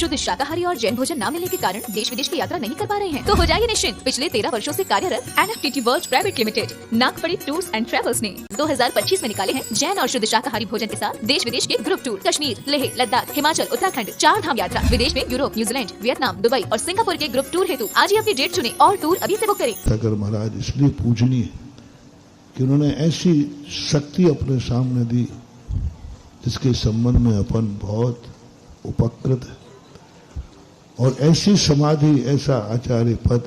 शुद्ध शाकाहारी और जैन भोजन न मिलने के कारण देश विदेश की यात्रा नहीं कर पा रहे हैं, तो हो जाइए निश्चिंत। पिछले 13 वर्षों से कार्यरत NFTT world private limited Nagpadi tours and travels ने 2025 में निकाले हैं जैन और शुद्ध शाकाहारी भोजन के साथ देश विदेश के ग्रुप टूर। कश्मीर, लेह, लद्दाख, हिमाचल, उत्तराखंड, 4 धाम यात्रा, विदेश में यूरोप, न्यूजीलैंड, वियतनाम, दुबई और सिंगापुर के ग्रुप टूर हेतु आज ही अपनी डेट चुने और टूर अभी से बुक करें। सागर महाराज इसलिए पूजनीय कि उन्होंने ऐसी शक्ति अपने सामने दी जिसके संबंध में अपन बहुत उपकृत है, और ऐसी समाधि, ऐसा आचार्य पद,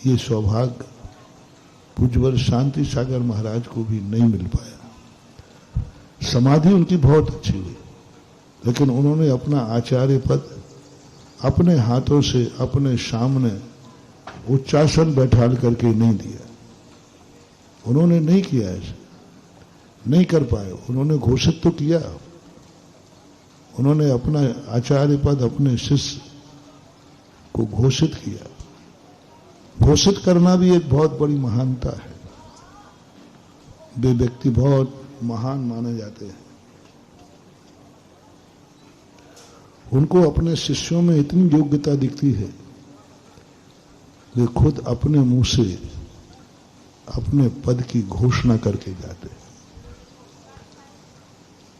ये सौभाग्य पूज्यवर शांति सागर महाराज को भी नहीं मिल पाया। समाधि उनकी बहुत अच्छी हुई, लेकिन उन्होंने अपना आचार्य पद अपने हाथों से अपने सामने उच्चासन बैठाल करके नहीं दिया। उन्होंने नहीं किया, ऐसा नहीं कर पाए। उन्होंने घोषित तो किया, उन्होंने अपना आचार्य पद अपने शिष्य को घोषित किया। घोषित करना भी एक बहुत बड़ी महानता है। वे व्यक्ति बहुत महान माने जाते हैं। उनको अपने शिष्यों में इतनी योग्यता दिखती है, वे खुद अपने मुंह से अपने पद की घोषणा करके जाते हैं।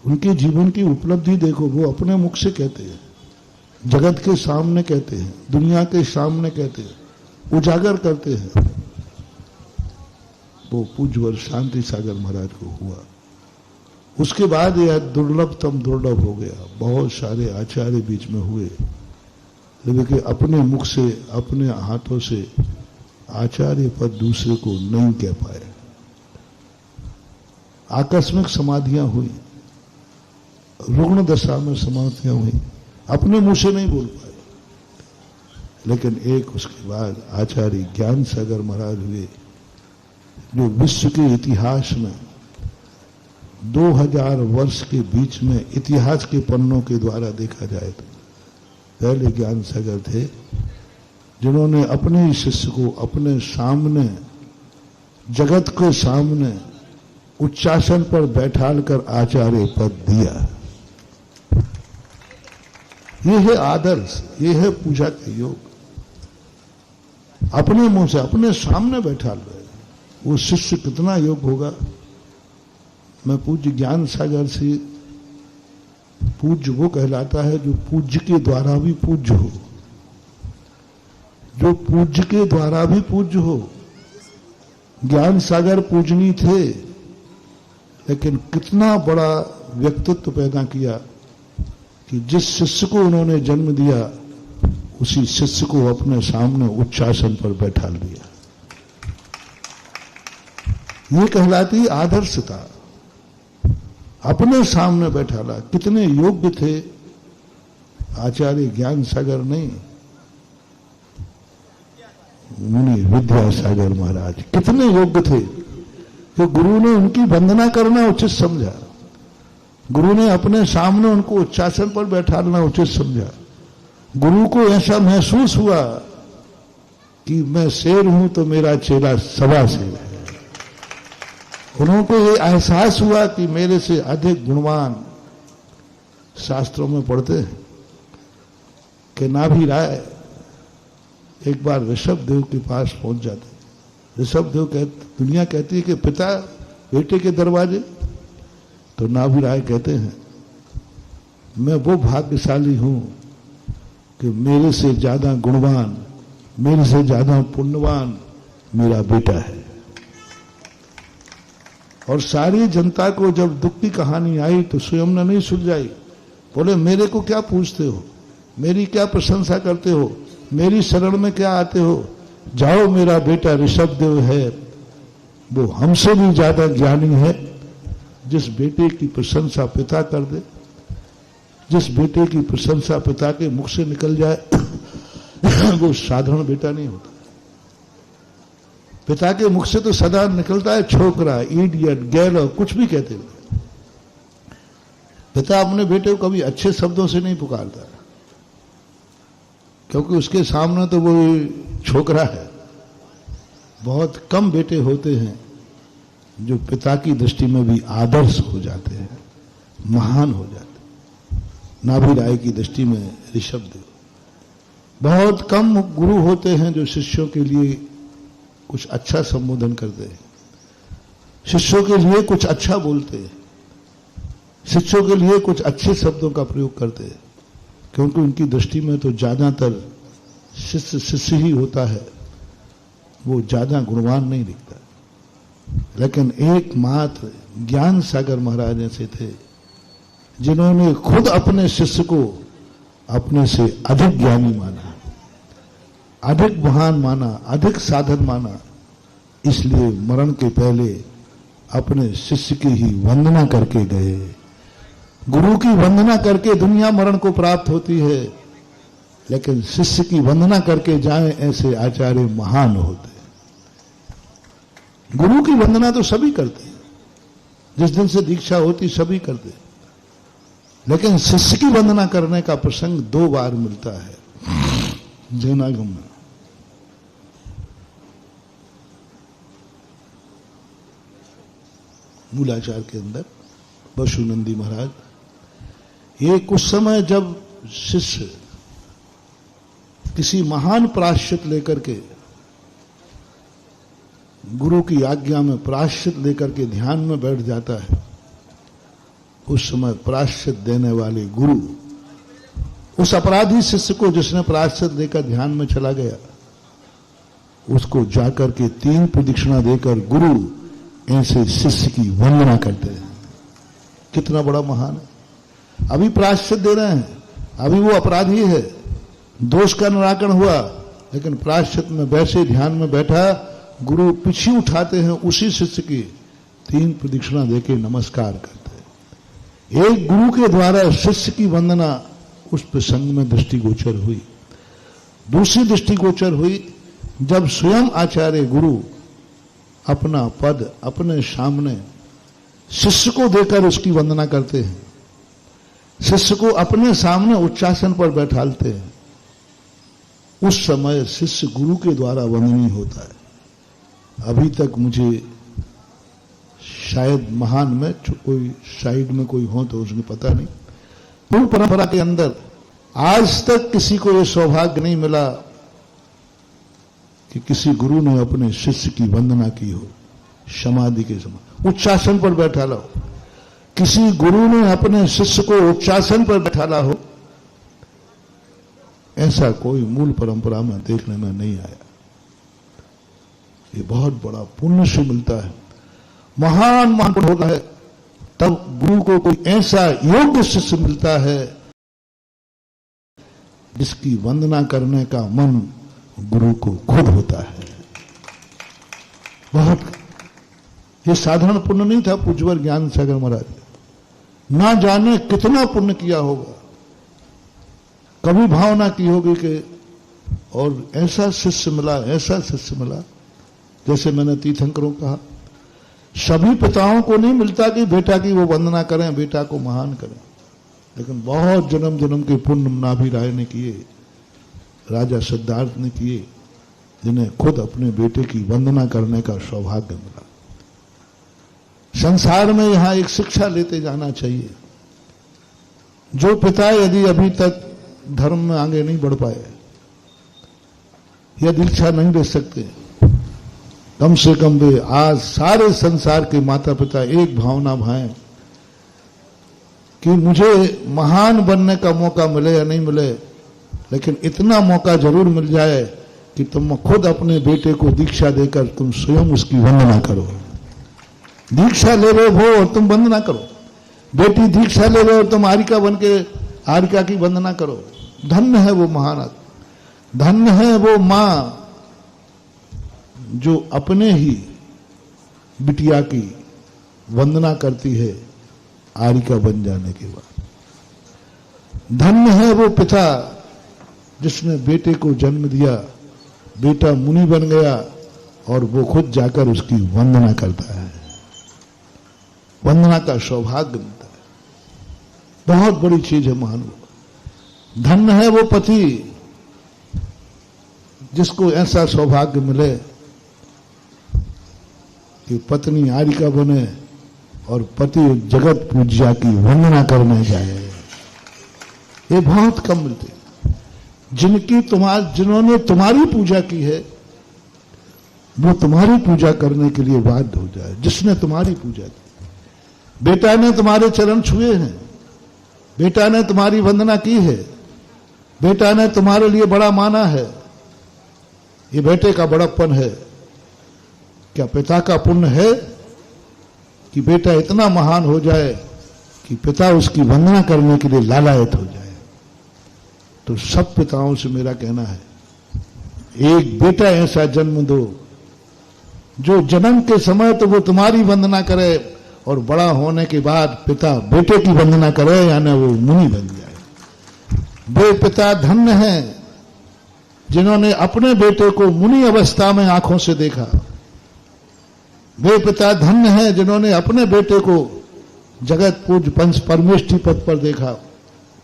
उनके जीवन की उपलब्धि देखो, वो अपने मुख से कहते हैं, जगत के सामने कहते हैं, दुनिया के सामने कहते हैं, उजागर करते हैं। वो पूज्यवर शांति सागर महाराज को हुआ। उसके बाद यह दुर्लभतम दुर्लभ हो गया। बहुत सारे आचार्य बीच में हुए, लेकिन अपने मुख से अपने हाथों से आचार्य पद दूसरे को नहीं कह पाए। आकस्मिक समाधियां हुई, रुग्ण दशा में समाधियां हुई, अपने मुंह से नहीं बोल पाए। लेकिन एक उसके बाद आचार्य ज्ञान सागर महाराज हुए, जो विश्व के इतिहास में 2000 वर्ष के बीच में इतिहास के पन्नों के द्वारा देखा जाए तो पहले ज्ञान सागर थे, जिन्होंने अपने शिष्य को अपने सामने, जगत के सामने उच्चासन पर बैठाल कर आचार्य पद दिया। ये है आदर्श, ये है पूजा के योग। अपने मुंह से अपने सामने बैठाल रहे, वो शिष्य कितना योग होगा। मैं पूज्य ज्ञान सागर से, पूज्य वो कहलाता है जो पूज्य के द्वारा भी पूज्य हो, जो पूज्य के द्वारा भी पूज्य हो। ज्ञान सागर पूजनीय थे, लेकिन कितना बड़ा व्यक्तित्व पैदा किया कि जिस शिष्य को उन्होंने जन्म दिया, उसी शिष्य को अपने सामने उच्चासन पर बैठाल दिया। ये कहलाती आदर्शता। अपने सामने बैठाला। कितने योग्य थे आचार्य ज्ञान सागर नहीं, मुनि विद्यासागर महाराज कितने योग्य थे कि गुरु ने उनकी वंदना करना उचित समझा। गुरु ने अपने सामने उनको उच्चासन पर बैठाना उचित समझा। गुरु को ऐसा महसूस हुआ कि मैं शेर हूं तो मेरा चेला सवा शेर है। उनको ये एहसास हुआ कि मेरे से अधिक गुणवान, शास्त्रों में पढ़ते हैं कि नाभि राय एक बार ऋषभ देव के पास पहुंच जाते। ऋषभ देव दुनिया कहती है कि पिता बेटे के दरवाजे, तो नाभि राय कहते हैं, मैं वो भाग्यशाली हूं कि मेरे से ज्यादा गुणवान, मेरे से ज्यादा पुण्यवान मेरा बेटा है। और सारी जनता को जब दुख की कहानी आई तो स्वयं ने नहीं सुलझाई। बोले, मेरे को क्या पूछते हो, मेरी क्या प्रशंसा करते हो, मेरी शरण में क्या आते हो। जाओ, मेरा बेटा ऋषभ देव है, वो हमसे भी ज्यादा ज्ञानी है। जिस बेटे की प्रशंसा पिता कर दे, जिस बेटे की प्रशंसा पिता के मुख से निकल जाए वो साधारण बेटा नहीं होता। पिता के मुख से तो सदा निकलता है छोकरा, इडियट, गैलो, कुछ भी कहते हैं। पिता अपने बेटे को कभी अच्छे शब्दों से नहीं पुकारता, क्योंकि उसके सामने तो वो छोकरा है। बहुत कम बेटे होते हैं जो पिता की दृष्टि में भी आदर्श हो जाते हैं, महान हो जाते हैं। नाभि राय की दृष्टि में ऋषभदेव। बहुत कम गुरु होते हैं जो शिष्यों के लिए कुछ अच्छा संबोधन करते हैं, शिष्यों के लिए कुछ अच्छा बोलते हैं, शिष्यों के लिए कुछ अच्छे शब्दों का प्रयोग करते हैं, क्योंकि उनकी दृष्टि में तो ज्यादातर शिष्य शिष्य ही होता है, वो ज्यादा गुणवान नहीं दिखता। लेकिन एकमात्र ज्ञान सागर महाराज ऐसे थे जिन्होंने खुद अपने शिष्य को अपने से अधिक ज्ञानी माना, अधिक महान माना, अधिक साधन माना। इसलिए मरण के पहले अपने शिष्य की ही वंदना करके गए। गुरु की वंदना करके दुनिया मरण को प्राप्त होती है, लेकिन शिष्य की वंदना करके जाएं ऐसे आचार्य महान होते हैं। गुरु की वंदना तो सभी करते हैं, जिस दिन से दीक्षा होती सभी करते हैं, लेकिन शिष्य की वंदना करने का प्रसंग 2 बार मिलता है जैनागम में। मूलाचार के अंदर वसुनंदी महाराज, ये कुछ समय जब शिष्य किसी महान प्रायश्चित लेकर के, गुरु की आज्ञा में प्रायश्चित लेकर के ध्यान में बैठ जाता है, उस समय प्रायश्चित देने वाले गुरु उस अपराधी शिष्य को जिसने प्रायश्चित लेकर ध्यान में चला गया, उसको जाकर के 3 प्रदक्षिणा देकर गुरु ऐसे शिष्य की वंदना करते हैं। कितना बड़ा महान है। अभी प्रायश्चित दे रहे हैं, अभी वो अपराधी है, दोष का निराकरण हुआ, लेकिन प्रायश्चित में वैसे ध्यान में बैठा, गुरु पीछे उठाते हैं उसी शिष्य की 3 प्रदक्षिणा देके नमस्कार करते हैं। एक गुरु के द्वारा शिष्य की वंदना उस प्रसंग में दृष्टिगोचर हुई। दूसरी दृष्टिगोचर हुई जब स्वयं आचार्य गुरु अपना पद अपने सामने शिष्य को देकर उसकी वंदना करते हैं, शिष्य को अपने सामने उच्चासन पर बैठालते हैं। उस समय शिष्य गुरु के द्वारा वंदनीय होता है। अभी तक मुझे शायद महान में कोई साइड में कोई हो तो उसने पता नहीं, गुरु परंपरा के अंदर आज तक किसी को यह सौभाग्य नहीं मिला कि किसी गुरु ने अपने शिष्य की वंदना की हो समाधि के समय, उच्चासन पर बैठा ला हो। किसी गुरु ने अपने शिष्य को उच्चासन पर बैठाला हो, ऐसा कोई मूल परंपरा में देखने में नहीं आया। ये बहुत बड़ा पुण्य से मिलता है, महान महान होता है। तब गुरु को कोई ऐसा योग्य शिष्य मिलता है जिसकी वंदना करने का मन गुरु को खुद होता है। बहुत ये साधारण पुण्य नहीं था। पूज्यवर ज्ञान सागर महाराज ना जाने कितना पुण्य किया होगा, कभी भावना की होगी कि और ऐसा शिष्य मिला, ऐसा शिष्य मिला। जैसे मैंने तीर्थंकरों कहा, सभी पिताओं को नहीं मिलता कि बेटा की वो वंदना करें, बेटा को महान करें, लेकिन बहुत जन्म जन्म के पुण्य नाभि राय ने किए, राजा सिद्धार्थ ने किए, जिन्हें खुद अपने बेटे की वंदना करने का सौभाग्य मिला। संसार में यहां एक शिक्षा लेते जाना चाहिए। जो पिता यदि अभी तक धर्म में आगे नहीं बढ़ पाए या दीक्षा नहीं ले सकते, कम से कम वे आज सारे संसार के माता पिता एक भावना भाएं कि मुझे महान बनने का मौका मिले या नहीं मिले, लेकिन इतना मौका जरूर मिल जाए कि तुम खुद अपने बेटे को दीक्षा देकर तुम स्वयं उसकी वंदना करो। दीक्षा ले रहे हो और तुम वंदना करो। बेटी दीक्षा ले रहे हो और तुम आरिका बन के आरिका की वंदना करो। धन्य है वो महानत, धन्य है वो मां जो अपने ही बिटिया की वंदना करती है आरिका बन जाने के बाद। धन्य है वो पिता जिसने बेटे को जन्म दिया, बेटा मुनि बन गया और वो खुद जाकर उसकी वंदना करता है। वंदना का सौभाग्य मिलता है, बहुत बड़ी चीज है महानुभाव। धन्य है वो पति जिसको ऐसा सौभाग्य मिले कि पत्नी आरिका बने और पति जगत पूज्या की वंदना करने जाए। ये बहुत कम मिलते हैं। जिन्होंने तुम्हारी पूजा की है वो तुम्हारी पूजा करने के लिए बाध्य हो जाए। जिसने तुम्हारी पूजा की, बेटा ने तुम्हारे चरण छुए हैं, बेटा ने तुम्हारी वंदना की है, बेटा ने तुम्हारे लिए बड़ा माना है, ये बेटे का बड़प्पन है। क्या पिता का पुण्य है कि बेटा इतना महान हो जाए कि पिता उसकी वंदना करने के लिए लालायत हो जाए? तो सब पिताओं से मेरा कहना है, एक बेटा ऐसा जन्म दो जो जन्म के समय तो वो तुम्हारी वंदना करे और बड़ा होने के बाद पिता बेटे की वंदना करे, यानी वो मुनि बन जाए। वे पिता धन्य हैं जिन्होंने अपने बेटे को मुनि अवस्था में आंखों से देखा। वे पिता धन्य हैं जिन्होंने अपने बेटे को जगत पूज पंच परमेष्ठी पद पर देखा।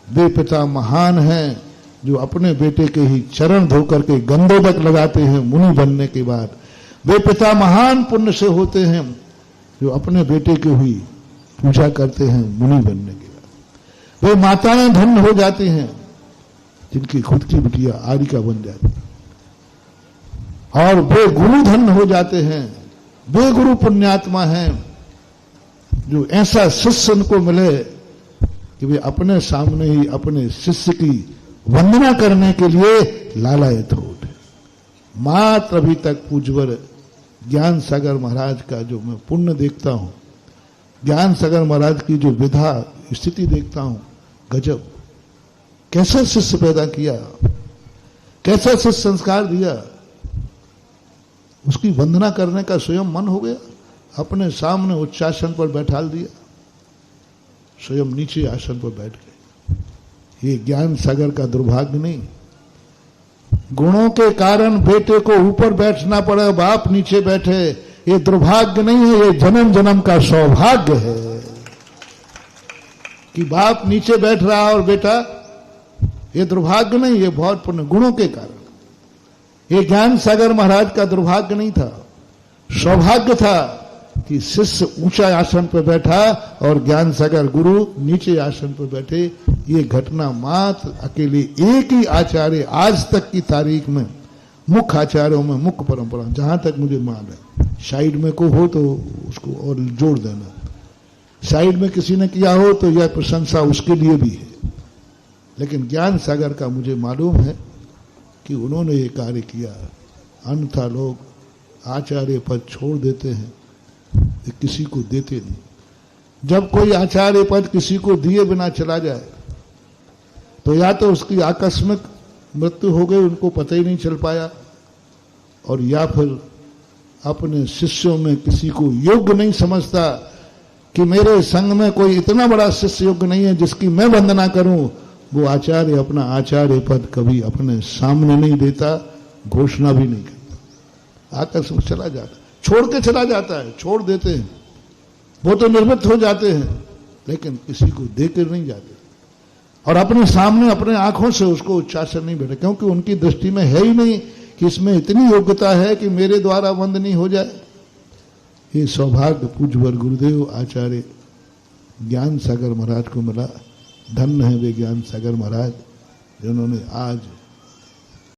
वे पिता महान हैं जो अपने बेटे के ही चरण धोकर के गंधोदक लगाते हैं मुनि बनने के बाद। वे पिता महान पुण्य से होते हैं जो अपने बेटे की हुई पूजा करते हैं मुनि बनने के बाद। वे माताएं धन्य हो जाती हैं जिनकी खुद की बिटिया आरिका बन जाती, और वे गुरु धन्य हो जाते हैं। वे गुरु पुण्यात्मा हैं जो ऐसा शिष्य उनको मिले कि वे अपने सामने ही अपने शिष्य की वंदना करने के लिए लालायत हो उठे। मात्र अभी तक पूज्यवर ज्ञान सागर महाराज का जो मैं पुण्य देखता हूं, ज्ञान सागर महाराज की जो विधा स्थिति देखता हूं, गजब। कैसा शिष्य पैदा किया, कैसा शिष्य संस्कार दिया, उसकी वंदना करने का स्वयं मन हो गया। अपने सामने उच्चासन पर बैठाल दिया, स्वयं नीचे आसन पर बैठ गए। ये ज्ञान सागर का दुर्भाग्य नहीं। गुणों के कारण बेटे को ऊपर बैठना पड़े, बाप नीचे बैठे, ये दुर्भाग्य नहीं है, ये जन्म जन्म का सौभाग्य है कि बाप नीचे बैठ रहा और बेटा, ये दुर्भाग्य नहीं, ये बहुत पुण्य गुणों के कारण। ये ज्ञान सागर महाराज का दुर्भाग्य नहीं था, सौभाग्य था कि शिष्य ऊंचा आसन पर बैठा और ज्ञान सागर गुरु नीचे आसन पर बैठे। ये घटना मात्र अकेले एक ही आचार्य आज तक की तारीख में, मुख्य आचार्यों में, मुख्य परंपरा, जहां तक मुझे मालूम है, साइड में को हो तो उसको और जोड़ देना, साइड में किसी ने किया हो तो यह प्रशंसा उसके लिए भी है। लेकिन ज्ञान सागर का मुझे मालूम है कि उन्होंने ये कार्य किया। अन्यथा लोग आचार्य पद छोड़ देते हैं, ये किसी को देते नहीं। जब कोई आचार्य पद किसी को दिए बिना चला जाए तो या तो उसकी आकस्मिक मृत्यु हो गई, उनको पता ही नहीं चल पाया, और या फिर अपने शिष्यों में किसी को योग्य नहीं समझता कि मेरे संग में कोई इतना बड़ा शिष्य योग्य नहीं है जिसकी मैं वंदना करूं। वो आचार्य अपना आचार्य पद कभी अपने सामने नहीं देता, घोषणा भी नहीं करता, आकस्मिक चला जाता, छोड़ के चला जाता है, छोड़ देते हैं। वो तो निर्मित हो जाते हैं लेकिन किसी को देकर नहीं जाते, और अपने सामने अपने आंखों से उसको उच्चासन नहीं बैठे, क्योंकि उनकी दृष्टि में है ही नहीं कि इसमें इतनी योग्यता है कि मेरे द्वारा वंदनीय हो जाए। ये सौभाग्य पूज्यवर गुरुदेव आचार्य ज्ञान सागर महाराज को मिला। धन्य है वे ज्ञान सागर महाराज जिन्होंने आज